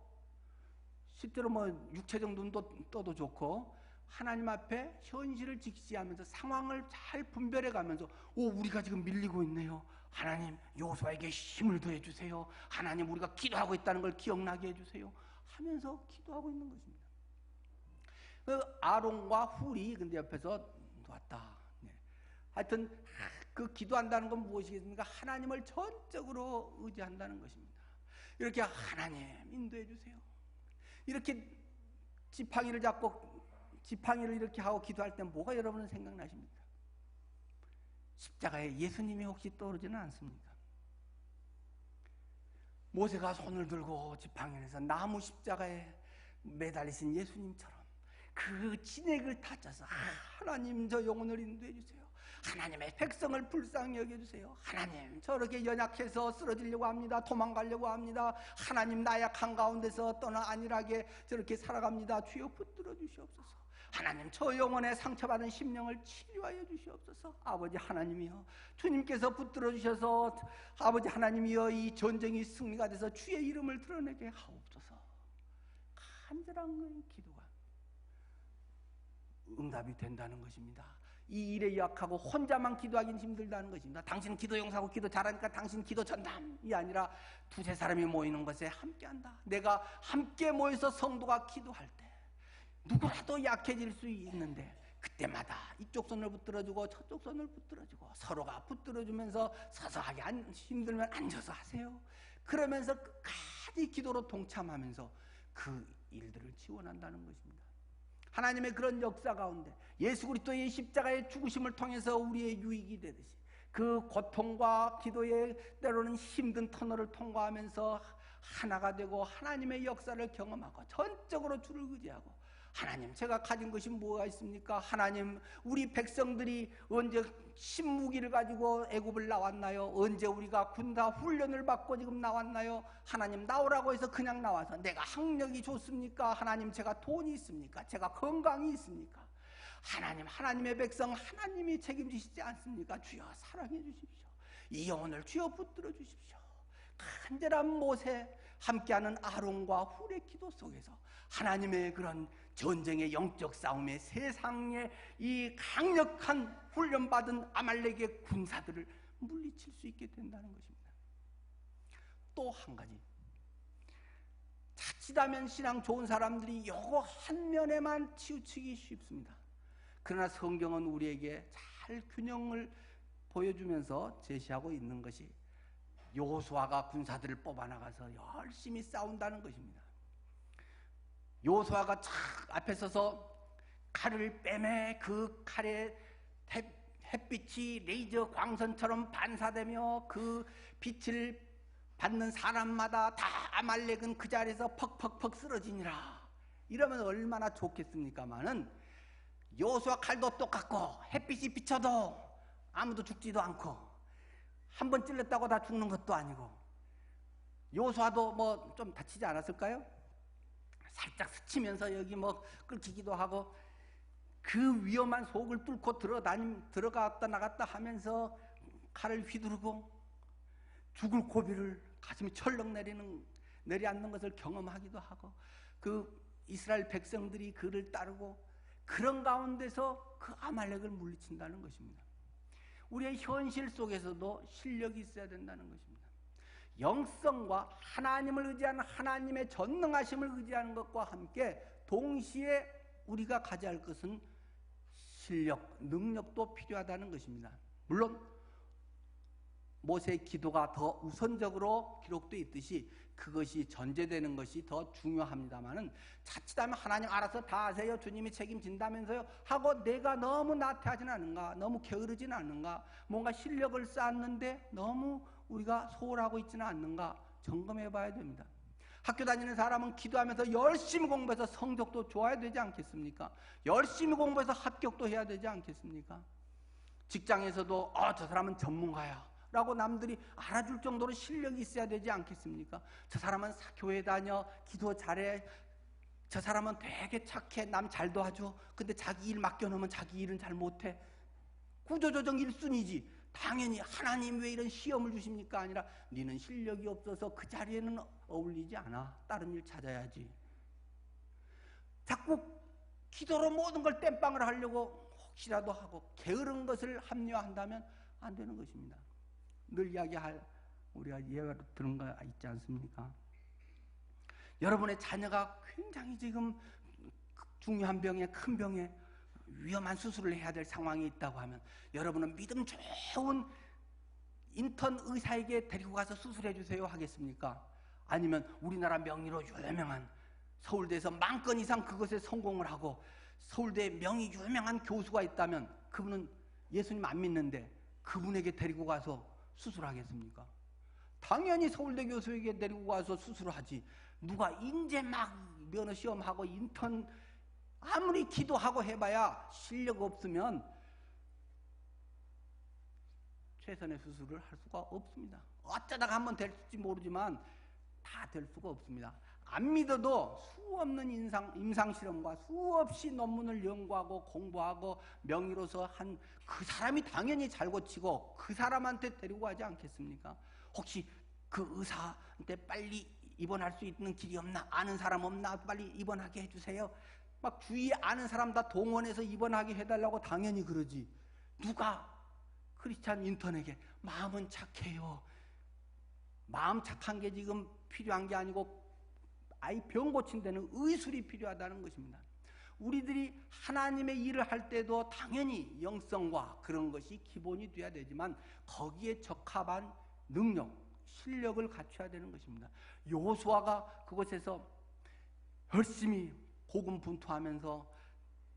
실제로 육체적 눈도 떠도 좋고 하나님 앞에 현실을 직시하면서 상황을 잘 분별해 가면서 우리가 지금 밀리고 있네요. 하나님 여호수아에게 힘을 더해 주세요. 하나님 우리가 기도하고 있다는 걸 기억나게 해주세요. 하면서 기도하고 있는 것입니다. 아론과 훌이 근데 옆에서 왔다. 하여튼 그 기도한다는 건 무엇이겠습니까? 하나님을 전적으로 의지한다는 것입니다. 이렇게 하나님 인도해 주세요. 이렇게 지팡이를 잡고 지팡이를 이렇게 하고 기도할 때 뭐가 여러분은 생각나십니까? 십자가에 예수님이 혹시 떠오르지는 않습니까? 모세가 손을 들고 지팡이에서 나무 십자가에 매달리신 예수님처럼 그 진액을 다짜서 하나님 저 영혼을 인도해 주세요. 하나님의 백성을 불쌍히 여겨주세요. 하나님 저렇게 연약해서 쓰러지려고 합니다. 도망가려고 합니다. 하나님 나약한 가운데서 떠나 안일하게 저렇게 살아갑니다. 주여 붙들어 주시옵소서. 하나님 저 영혼의 상처받은 심령을 치료하여 주시옵소서. 아버지 하나님이여, 주님께서 붙들어 주셔서 아버지 하나님이여 이 전쟁이 승리가 돼서 주의 이름을 드러내게 하옵소서. 간절한 기도가 응답이 된다는 것입니다. 이 일에 약하고 혼자만 기도하기는 힘들다는 것입니다. 당신 기도 용사고 기도 잘하니까 당신 기도 전담이 아니라 두세 사람이 모이는 것에 함께한다. 내가 함께 모여서 성도가 기도할 때 누구라도 약해질 수 있는데 그때마다 이쪽 손을 붙들어주고 저쪽 손을 붙들어주고 서로가 붙들어주면서 서서하게 힘들면 앉아서 하세요. 그러면서 끝까지 기도로 동참하면서 그 일들을 지원한다는 것입니다. 하나님의 그런 역사 가운데 예수 그리스도의 십자가의 죽으심을 통해서 우리의 유익이 되듯이 그 고통과 기도의 때로는 힘든 터널을 통과하면서 하나가 되고 하나님의 역사를 경험하고 전적으로 주를 의지하고 하나님 제가 가진 것이 뭐가 있습니까? 하나님 우리 백성들이 언제 신무기를 가지고 애굽을 나왔나요? 언제 우리가 군사 훈련을 받고 지금 나왔나요? 하나님 나오라고 해서 그냥 나와서 내가 학력이 좋습니까? 하나님 제가 돈이 있습니까? 제가 건강이 있습니까? 하나님 하나님의 백성 하나님이 책임지시지 않습니까? 주여 사랑해 주십시오. 이 영혼을 주여 붙들어 주십시오. 간절한 모세 함께하는 아론과 훌의 기도 속에서 하나님의 그런 전쟁의 영적 싸움에 세상의 이 강력한 훈련받은 아말렉의 군사들을 물리칠 수 있게 된다는 것입니다. 또 한 가지, 자칫하면 신앙 좋은 사람들이 요거 한 면에만 치우치기 쉽습니다. 그러나 성경은 우리에게 잘 균형을 보여주면서 제시하고 있는 것이 여호수아가 군사들을 뽑아나가서 열심히 싸운다는 것입니다. 여호수아가 착 앞에 서서 칼을 빼매 그 칼에 햇빛이 레이저 광선처럼 반사되며 그 빛을 받는 사람마다 다 아말렉은 그 자리에서 퍽퍽퍽 쓰러지니라. 이러면 얼마나 좋겠습니까마는 여호수아 칼도 똑같고 햇빛이 비쳐도 아무도 죽지도 않고 한 번 찔렸다고 다 죽는 것도 아니고 여호수아도 뭐 좀 다치지 않았을까요? 살짝 스치면서 여기 뭐 끓기기도 하고 그 위험한 속을 뚫고 들어갔다 나갔다 하면서 칼을 휘두르고 죽을 고비를 가슴이 철렁 내려앉는 것을 경험하기도 하고 그 이스라엘 백성들이 그를 따르고 그런 가운데서 그 아말렉을 물리친다는 것입니다. 우리의 현실 속에서도 실력이 있어야 된다는 것입니다. 영성과 하나님을 의지하는 하나님의 전능하심을 의지하는 것과 함께 동시에 우리가 가져야 할 것은 실력, 능력도 필요하다는 것입니다. 물론 모세의 기도가 더 우선적으로 기록되어 있듯이 그것이 전제되는 것이 더 중요합니다만은 자칫하면 하나님 알아서 다 하세요. 주님이 책임진다면서요. 하고 내가 너무 나태하지는 않은가, 너무 게으르지는 않은가, 뭔가 실력을 쌓았는데 너무 우리가 소홀하고 있지는 않는가 점검해 봐야 됩니다. 학교 다니는 사람은 기도하면서 열심히 공부해서 성적도 좋아야 되지 않겠습니까? 열심히 공부해서 합격도 해야 되지 않겠습니까? 직장에서도 저 사람은 전문가야 라고 남들이 알아줄 정도로 실력이 있어야 되지 않겠습니까? 저 사람은 교회 다녀, 기도 잘해, 저 사람은 되게 착해, 남 잘 도와줘. 근데 자기 일 맡겨놓으면 자기 일은 잘 못해. 구조조정 1순위지. 당연히 하나님 왜 이런 시험을 주십니까? 아니라 너는 실력이 없어서 그 자리에는 어울리지 않아. 다른 일 찾아야지. 자꾸 기도로 모든 걸 땜빵을 하려고 혹시라도 하고 게으른 것을 합리화한다면 안 되는 것입니다. 늘 이야기할 우리가 예화로 들은 거 있지 않습니까? 여러분의 자녀가 굉장히 지금 중요한 병에, 큰 병에 위험한 수술을 해야 될 상황이 있다고 하면 여러분은 믿음 좋은 인턴 의사에게 데리고 가서 수술해 주세요 하겠습니까? 아니면 우리나라 명의로 유명한 서울대에서 10,000건 이상 그것에 성공을 하고 서울대 명의 유명한 교수가 있다면 그분은 예수님 안 믿는데 그분에게 데리고 가서 수술하겠습니까? 당연히 서울대 교수에게 데리고 가서 수술하지. 누가 인제 막 면허 시험하고 인턴 아무리 기도하고 해봐야 실력 없으면 최선의 수술을 할 수가 없습니다. 어쩌다가 한번 될지 모르지만 다 될 수가 없습니다. 안 믿어도 수 없는 임상실험과 수없이 논문을 연구하고 공부하고 명의로서 한 그 사람이 당연히 잘 고치고 그 사람한테 데리고 가지 않겠습니까? 혹시 그 의사한테 빨리 입원할 수 있는 길이 없나? 아는 사람 없나? 빨리 입원하게 해주세요. 막 주위에 아는 사람 다 동원해서 입원하게 해달라고 당연히 그러지. 누가 크리스찬 인턴에게 마음은 착해요. 마음 착한 게 지금 필요한 게 아니고 아이 병 고친 데는 의술이 필요하다는 것입니다. 우리들이 하나님의 일을 할 때도 당연히 영성과 그런 것이 기본이 돼야 되지만 거기에 적합한 능력, 실력을 갖춰야 되는 것입니다. 여호수아가 그곳에서 열심히 고군분투하면서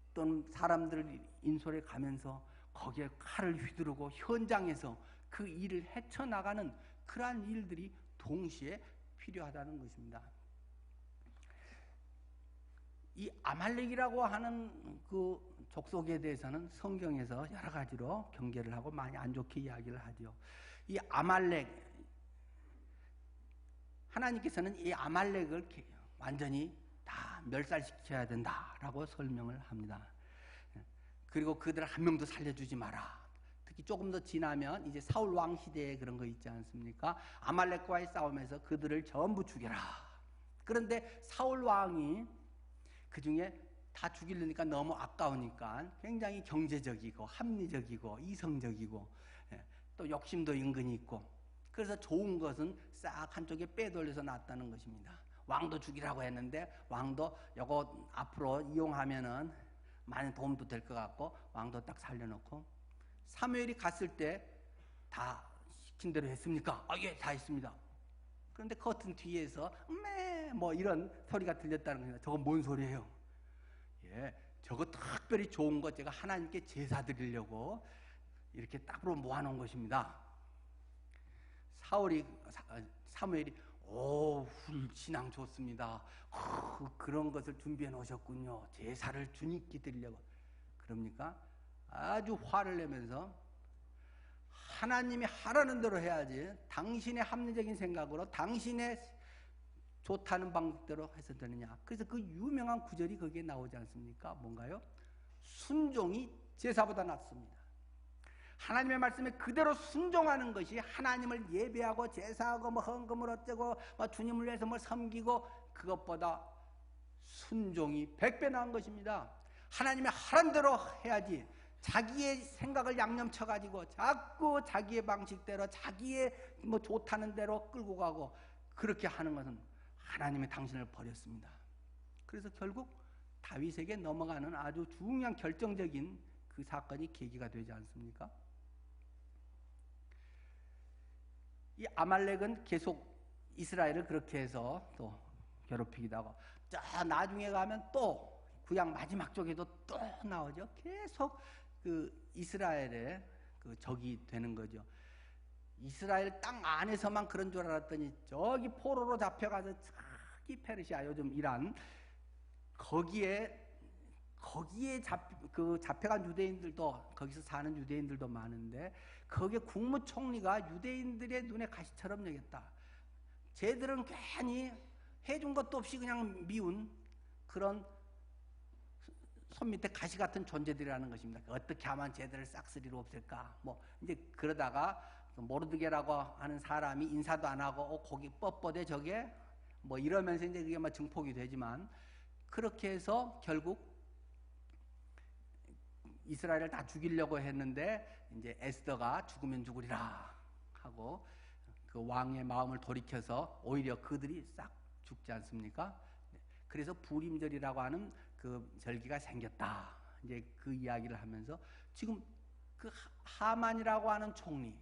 어떤 사람들을 인솔해 가면서 거기에 칼을 휘두르고 현장에서 그 일을 헤쳐나가는 그러한 일들이 동시에 필요하다는 것입니다. 이 아말렉이라고 하는 그 족속에 대해서는 성경에서 여러 가지로 경계를 하고 많이 안 좋게 이야기를 하죠. 이 아말렉, 하나님께서는 이 아말렉을 완전히 다 멸살시켜야 된다라고 설명을 합니다. 그리고 그들 한 명도 살려주지 마라. 특히 조금 더 지나면 이제 사울 왕 시대에 그런 거 있지 않습니까? 아말렉과의 싸움에서 그들을 전부 죽여라. 그런데 사울 왕이 그 중에 다 죽이려니까 너무 아까우니까 굉장히 경제적이고 합리적이고 이성적이고 또 욕심도 은근히 있고 그래서 좋은 것은 싹 한쪽에 빼돌려서 놨다는 것입니다. 왕도 죽이라고 했는데 왕도 이거 앞으로 이용하면은 많은 도움도 될 것 같고 왕도 딱 살려놓고 사무엘이 갔을 때 다 시킨 대로 했습니까? 아, 예, 다 했습니다. 그런데 커튼 뒤에서 뭐 이런 소리가 들렸다는 겁니다. 저건 뭔 소리예요? 예, 저거 특별히 좋은 거 제가 하나님께 제사 드리려고 이렇게 따로 모아놓은 것입니다. 사무엘이 신앙 좋습니다. 그런 것을 준비해 놓으셨군요. 제사를 주님께 드리려고. 그럽니까? 아주 화를 내면서 하나님이 하라는 대로 해야지 당신의 합리적인 생각으로 당신의 좋다는 방법대로 해서 되느냐. 그래서 그 유명한 구절이 거기에 나오지 않습니까? 뭔가요? 순종이 제사보다 낫습니다. 하나님의 말씀에 그대로 순종하는 것이 하나님을 예배하고 제사하고 뭐 헌금을 어쩌고 뭐 주님을 위해서 뭘 섬기고 그것보다 순종이 100배 나은 것입니다. 하나님의 하라는 대로 해야지 자기의 생각을 양념쳐가지고 자꾸 자기의 방식대로 자기의 뭐 좋다는 대로 끌고 가고 그렇게 하는 것은 하나님의 당신을 버렸습니다. 그래서 결국 다윗에게 넘어가는 아주 중요한 결정적인 그 사건이 계기가 되지 않습니까? 이 아말렉은 계속 이스라엘을 그렇게 해서 또 괴롭히기도 하고 저 나중에 가면 또 구약 마지막 쪽에도 또 나오죠. 계속 그 이스라엘의 그 적이 되는 거죠. 이스라엘 땅 안에서만 그런 줄 알았더니 저기 포로로 잡혀가서 저기 페르시아 요즘 이란 거기에 잡혀간 유대인들도 거기서 사는 유대인들도 많은데 거기에 국무총리가 유대인들의 눈에 가시처럼 여겼다. 쟤들은 괜히 해준 것도 없이 그냥 미운 그런 손 밑에 가시 같은 존재들이라는 것입니다. 어떻게 하면 쟤들을 싹쓸이로 없앨까? 뭐 이제 그러다가 모르드게라고 하는 사람이 인사도 안 하고 거기 뻣뻣해 저게 뭐 이러면서 이제 그게 막 증폭이 되지만 그렇게 해서 결국 이스라엘을 다 죽이려고 했는데 이제 에스더가 죽으면 죽으리라 하고 그 왕의 마음을 돌이켜서 오히려 그들이 싹 죽지 않습니까? 그래서 부림절이라고 하는 그 절기가 생겼다. 이제 그 이야기를 하면서 지금 그 하만이라고 하는 총리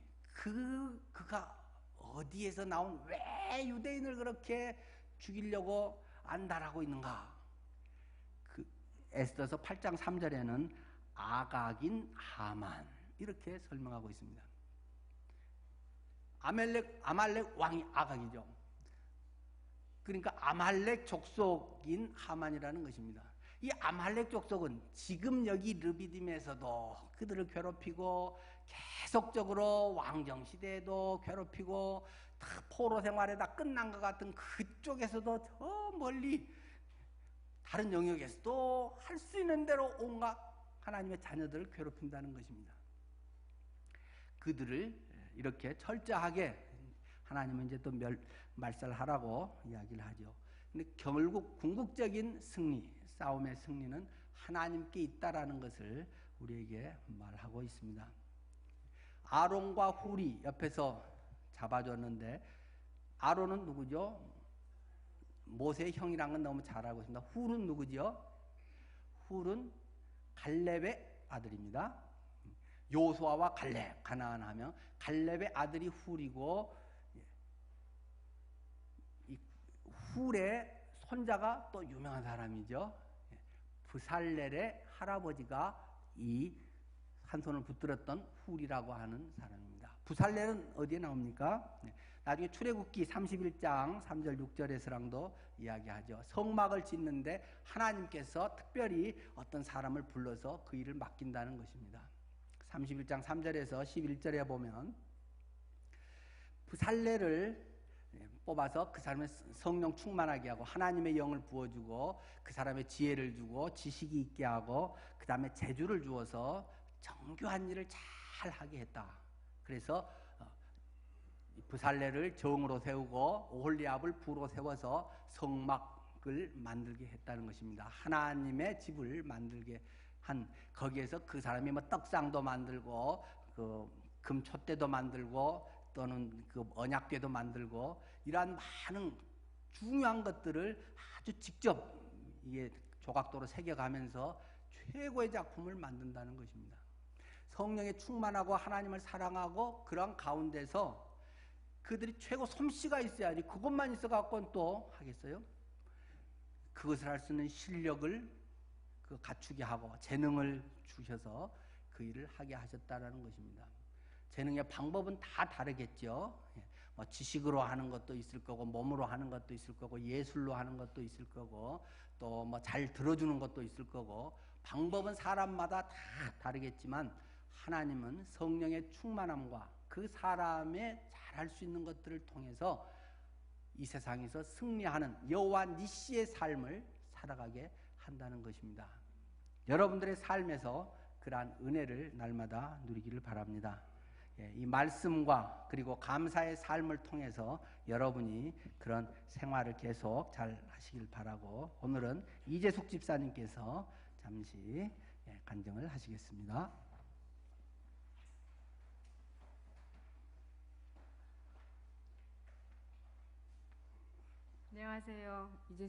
그가 어디에서 나온 왜 유대인을 그렇게 죽이려고 안달하고 있는가? 그 에스더서 8장 3절에는 아각인 하만 이렇게 설명하고 있습니다. 아말렉 왕이 아각이죠. 그러니까 아말렉 족속인 하만이라는 것입니다. 이 아말렉 족속은 지금 여기 르비딤에서도 그들을 괴롭히고 계속적으로 왕정시대에도 괴롭히고 다 포로 생활에 다 끝난 것 같은 그쪽에서도 저 멀리 다른 영역에서도 할 수 있는 대로 온갖 하나님의 자녀들을 괴롭힌다는 것입니다. 그들을 이렇게 철저하게 하나님은 이제 또 말살하라고 이야기를 하죠. 근데 결국 궁극적인 승리, 싸움의 승리는 하나님께 있다라는 것을 우리에게 말하고 있습니다. 아론과 훌이 옆에서 잡아줬는데 아론은 누구죠? 모세의 형이란 건 너무 잘 알고 있습니다. 훌은 누구죠? 훌은 갈렙의 아들입니다. 요수아와 갈렙, 가나안 하면 갈렙의 아들이 훌이고 이 훌의 손자가 또 유명한 사람이죠. 브살렐의 할아버지가 이 한 손을 붙들었던 훌이라고 하는 사람입니다. 브살렐은 어디에 나옵니까? 나중에 출애굽기 31장 3절 6절에서랑도 이야기하죠. 성막을 짓는데 하나님께서 특별히 어떤 사람을 불러서 그 일을 맡긴다는 것입니다. 31장 3절에서 11절에 보면 브살렐을 뽑아서 그 사람의 성령 충만하게 하고 하나님의 영을 부어주고 그 사람의 지혜를 주고 지식이 있게 하고 그 다음에 재주를 주어서 정교한 일을 잘 하게 했다. 그래서 브살렐을 정으로 세우고 오홀리압을 부로 세워서 성막을 만들게 했다는 것입니다. 하나님의 집을 만들게 한 거기에서 그 사람이 뭐 떡상도 만들고 그 금촛대도 만들고 또는 그 언약궤도 만들고 이러한 많은 중요한 것들을 아주 직접 이게 조각도로 새겨가면서 최고의 작품을 만든다는 것입니다. 성령에 충만하고 하나님을 사랑하고 그런 가운데서 그들이 최고 솜씨가 있어야지 그것만 있어갖고는 또 하겠어요? 그것을 할 수 있는 실력을 갖추게 하고 재능을 주셔서 그 일을 하게 하셨다는 것입니다. 재능의 방법은 다 다르겠죠. 뭐 지식으로 하는 것도 있을 거고 몸으로 하는 것도 있을 거고 예술로 하는 것도 있을 거고 또 뭐 잘 들어주는 것도 있을 거고 방법은 사람마다 다 다르겠지만 하나님은 성령의 충만함과 그 사람의 잘할 수 있는 것들을 통해서 이 세상에서 승리하는 여호와 니시의 삶을 살아가게 한다는 것입니다. 여러분들의 삶에서 그러한 은혜를 날마다 누리기를 바랍니다. 이 말씀과 그리고 감사의 삶을 통해서 여러분이 그런 생활을 계속 잘 하시길 바라고 오늘은 이재숙 집사님께서 잠시 간증을 하시겠습니다. 안녕하세요. 이제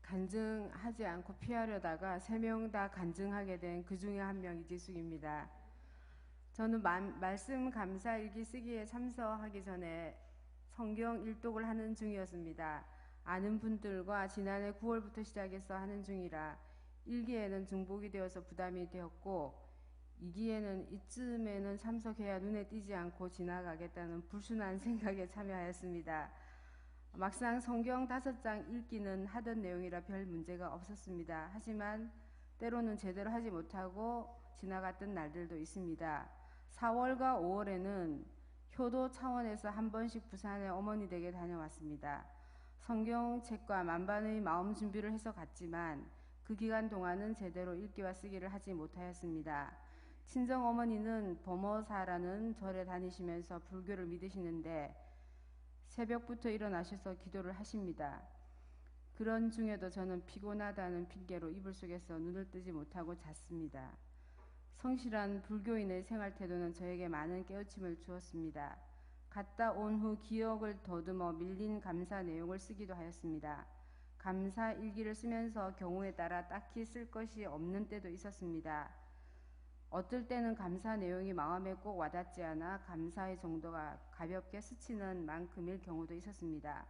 간증하지 않고 피하려다가 3명 다 간증하게 된 그 중에 한 명 이재숙입니다. 저는 말씀 감사 일기 쓰기에 참석하기 전에 성경 일독을 하는 중이었습니다. 아는 분들과 지난해 9월부터 시작해서 하는 중이라 1기에는 중복이 되어서 부담이 되었고 2기에는 이쯤에는 참석해야 눈에 띄지 않고 지나가겠다는 불순한 생각에 참여하였습니다. 막상 성경 5장 읽기는 하던 내용이라 별 문제가 없었습니다. 하지만 때로는 제대로 하지 못하고 지나갔던 날들도 있습니다. 4월과 5월에는 효도 차원에서 한 번씩 부산에 어머니 댁에 다녀왔습니다. 성경책과 만반의 마음 준비를 해서 갔지만 그 기간 동안은 제대로 읽기와 쓰기를 하지 못하였습니다. 친정 어머니는 범어사라는 절에 다니시면서 불교를 믿으시는데 새벽부터 일어나셔서 기도를 하십니다. 그런 중에도 저는 피곤하다는 핑계로 이불 속에서 눈을 뜨지 못하고 잤습니다. 성실한 불교인의 생활 태도는 저에게 많은 깨우침을 주었습니다. 갔다 온 후 기억을 더듬어 밀린 감사 내용을 쓰기도 하였습니다. 감사 일기를 쓰면서 경우에 따라 딱히 쓸 것이 없는 때도 있었습니다. 어떨 때는 감사 내용이 마음에 꼭 와닿지 않아 감사의 정도가 가볍게 스치는 만큼일 경우도 있었습니다.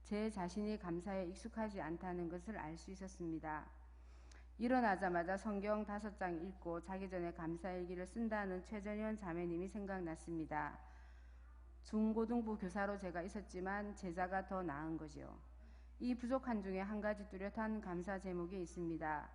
제 자신이 감사에 익숙하지 않다는 것을 알 수 있었습니다. 일어나자마자 성경 5장 읽고 자기 전에 감사일기를 쓴다는 최전현 자매님이 생각났습니다. 중고등부 교사로 제가 있었지만 제자가 더 나은 것이요. 이 부족한 중에 한 가지 뚜렷한 감사 제목이 있습니다.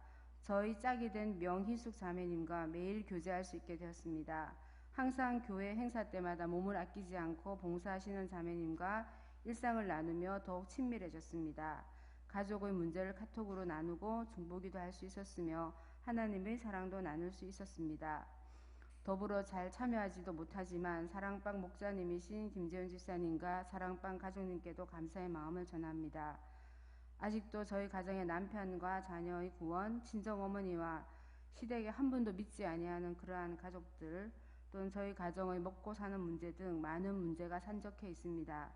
저희 짝이 된 명희숙 자매님과 매일 교제할 수 있게 되었습니다. 항상 교회 행사 때마다 몸을 아끼지 않고 봉사하시는 자매님과 일상을 나누며 더욱 친밀해졌습니다. 가족의 문제를 카톡으로 나누고 중보기도 할 수 있었으며 하나님의 사랑도 나눌 수 있었습니다. 더불어 잘 참여하지도 못하지만 사랑방 목사님이신 김재훈 집사님과 사랑방 가족님께도 감사의 마음을 전합니다. 아직도 저희 가정의 남편과 자녀의 구원, 친정어머니와 시댁에 한 분도 믿지 아니하는 그러한 가족들, 또는 저희 가정의 먹고 사는 문제 등 많은 문제가 산적해 있습니다.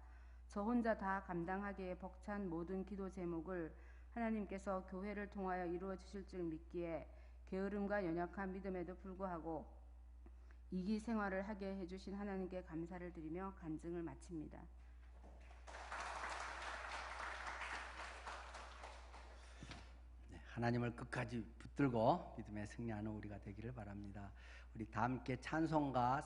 저 혼자 다 감당하기에 벅찬 모든 기도 제목을 하나님께서 교회를 통하여 이루어 주실 줄 믿기에 게으름과 연약한 믿음에도 불구하고 이기 생활을 하게 해주신 하나님께 감사를 드리며 간증을 마칩니다. 네, 하나님을 끝까지 붙들고 믿음에 승리하는 우리가 되기를 바랍니다. 우리 다 함께 찬송가